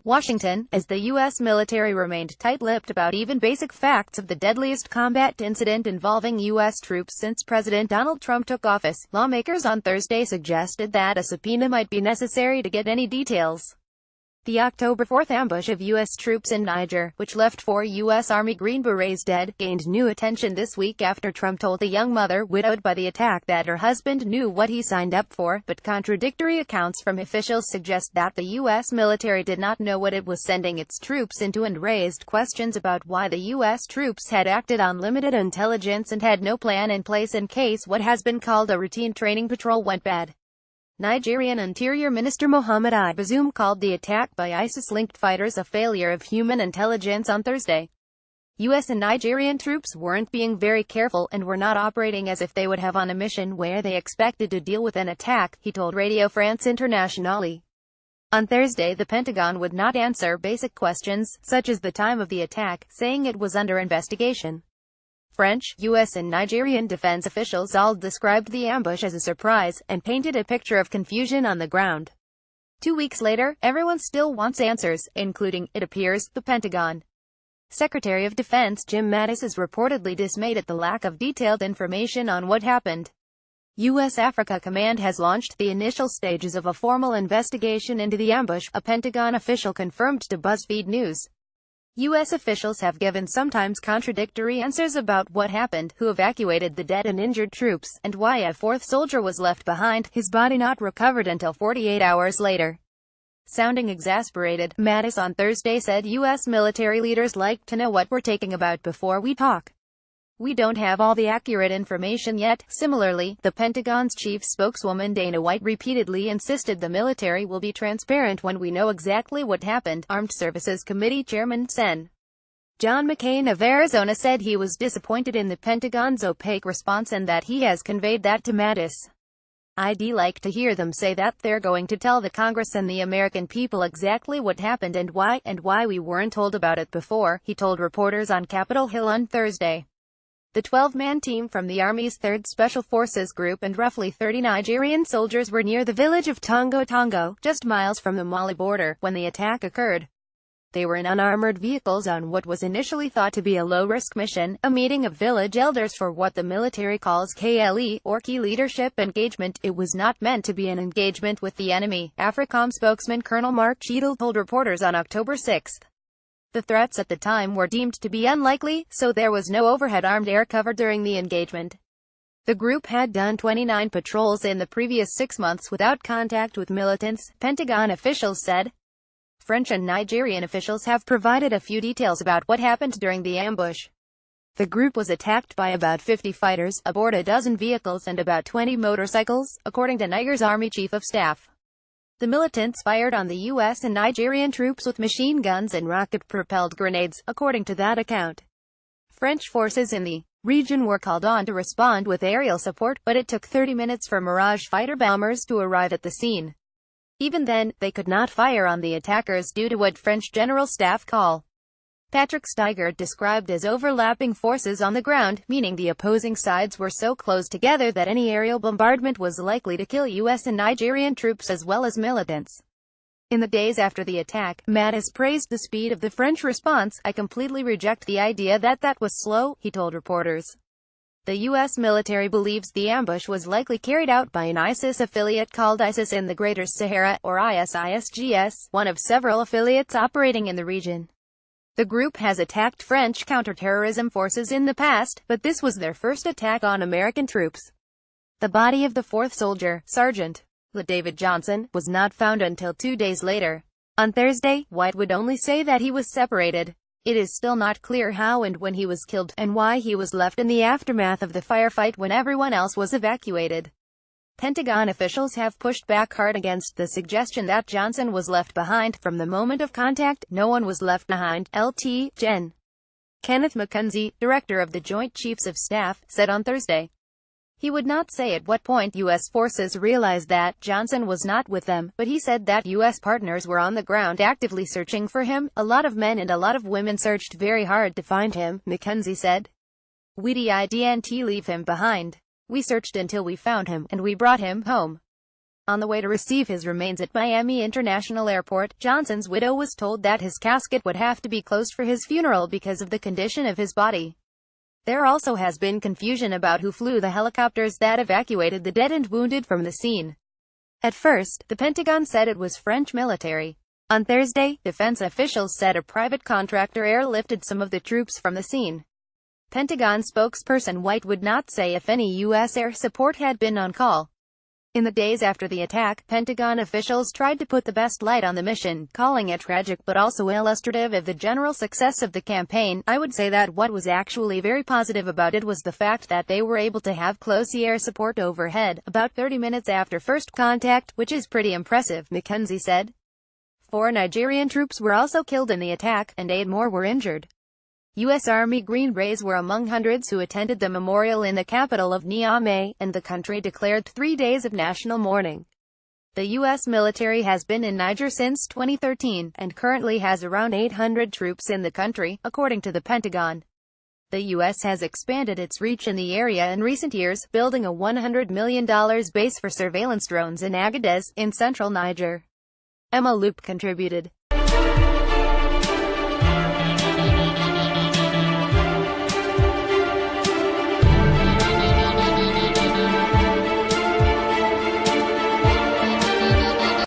Washington, as the U.S. military remained tight-lipped about even basic facts of the deadliest combat incident involving U.S. troops since President Donald Trump took office, lawmakers on Thursday suggested that a subpoena might be necessary to get any details. The October 4th ambush of U.S. troops in Niger, which left 4 U.S. Army Green Berets dead, gained new attention this week after Trump told the young mother, widowed by the attack, that her husband knew what he signed up for, but contradictory accounts from officials suggest that the U.S. military did not know what it was sending its troops into and raised questions about why the U.S. troops had acted on limited intelligence and had no plan in place in case what has been called a routine training patrol went bad. Nigerian Interior Minister Mohammed Bazoum called the attack by ISIS-linked fighters a failure of human intelligence on Thursday. U.S. and Nigerian troops weren't being very careful and were not operating as if they would have on a mission where they expected to deal with an attack, he told Radio France Internationale. On Thursday, the Pentagon would not answer basic questions, such as the time of the attack, saying it was under investigation. French, U.S. and Nigerian defense officials all described the ambush as a surprise, and painted a picture of confusion on the ground. 2 weeks later, everyone still wants answers, including, it appears, the Pentagon. Secretary of Defense Jim Mattis is reportedly dismayed at the lack of detailed information on what happened. U.S. Africa Command has launched the initial stages of a formal investigation into the ambush, a Pentagon official confirmed to BuzzFeed News. U.S. officials have given sometimes contradictory answers about what happened, who evacuated the dead and injured troops, and why a 4th soldier was left behind, his body not recovered until 48 hours later. Sounding exasperated, Mattis on Thursday said U.S. military leaders like to know what we're talking about before we talk. We don't have all the accurate information yet. Similarly, the Pentagon's chief spokeswoman Dana White repeatedly insisted the military will be transparent when we know exactly what happened. Armed Services Committee Chairman Sen. John McCain of Arizona said he was disappointed in the Pentagon's opaque response and that he has conveyed that to Mattis. I'd like to hear them say that they're going to tell the Congress and the American people exactly what happened and why we weren't told about it before, he told reporters on Capitol Hill on Thursday. The 12-man team from the Army's 3rd Special Forces Group and roughly 30 Nigerian soldiers were near the village of Tongo, just miles from the Mali border, when the attack occurred. They were in unarmored vehicles on what was initially thought to be a low-risk mission, a meeting of village elders for what the military calls KLE, or Key Leadership Engagement. It was not meant to be an engagement with the enemy, AFRICOM spokesman Colonel Mark Cheadle told reporters on October 6. The threats at the time were deemed to be unlikely, so there was no overhead armed air cover during the engagement. The group had done 29 patrols in the previous 6 months without contact with militants, Pentagon officials said. French and Nigerian officials have provided a few details about what happened during the ambush. The group was attacked by about 50 fighters, aboard a dozen vehicles and about 20 motorcycles, according to Niger's Army Chief of Staff. The militants fired on the U.S. and Nigerian troops with machine guns and rocket-propelled grenades, according to that account. French forces in the region were called on to respond with aerial support, but it took 30 minutes for Mirage fighter bombers to arrive at the scene. Even then, they could not fire on the attackers due to what French General Staff call Patrick Steiger described as overlapping forces on the ground, meaning the opposing sides were so close together that any aerial bombardment was likely to kill U.S. and Nigerian troops as well as militants. In the days after the attack, Mattis praised the speed of the French response. I completely reject the idea that was slow, he told reporters. The U.S. military believes the ambush was likely carried out by an ISIS affiliate called ISIS in the Greater Sahara, or ISISGS, one of several affiliates operating in the region. The group has attacked French counterterrorism forces in the past, but this was their first attack on American troops. The body of the 4th soldier, Sergeant David Johnson, was not found until 2 days later. On Thursday, White would only say that he was separated. It is still not clear how and when he was killed, and why he was left in the aftermath of the firefight when everyone else was evacuated. Pentagon officials have pushed back hard against the suggestion that Johnson was left behind. From the moment of contact, no one was left behind, Lt. Gen. Kenneth McKenzie, director of the Joint Chiefs of Staff, said on Thursday. He would not say at what point U.S. forces realized that Johnson was not with them, but he said that U.S. partners were on the ground actively searching for him. A lot of men and a lot of women searched very hard to find him, McKenzie said. We didn't leave him behind. We searched until we found him, and we brought him home. On the way to receive his remains at Miami International Airport, Johnson's widow was told that his casket would have to be closed for his funeral because of the condition of his body. There also has been confusion about who flew the helicopters that evacuated the dead and wounded from the scene. At first, the Pentagon said it was French military. On Thursday, defense officials said a private contractor airlifted some of the troops from the scene. Pentagon spokesperson White would not say if any U.S. air support had been on call. In the days after the attack, Pentagon officials tried to put the best light on the mission, calling it tragic but also illustrative of the general success of the campaign. I would say that what was actually very positive about it was the fact that they were able to have close air support overhead, about 30 minutes after first contact, which is pretty impressive, McKenzie said. 4 Nigerian troops were also killed in the attack, and 8 more were injured. U.S. Army Green Berets were among hundreds who attended the memorial in the capital of Niamey, and the country declared 3 days of national mourning. The U.S. military has been in Niger since 2013, and currently has around 800 troops in the country, according to the Pentagon. The U.S. has expanded its reach in the area in recent years, building a $100 million base for surveillance drones in Agadez, in central Niger. Emma Loop contributed.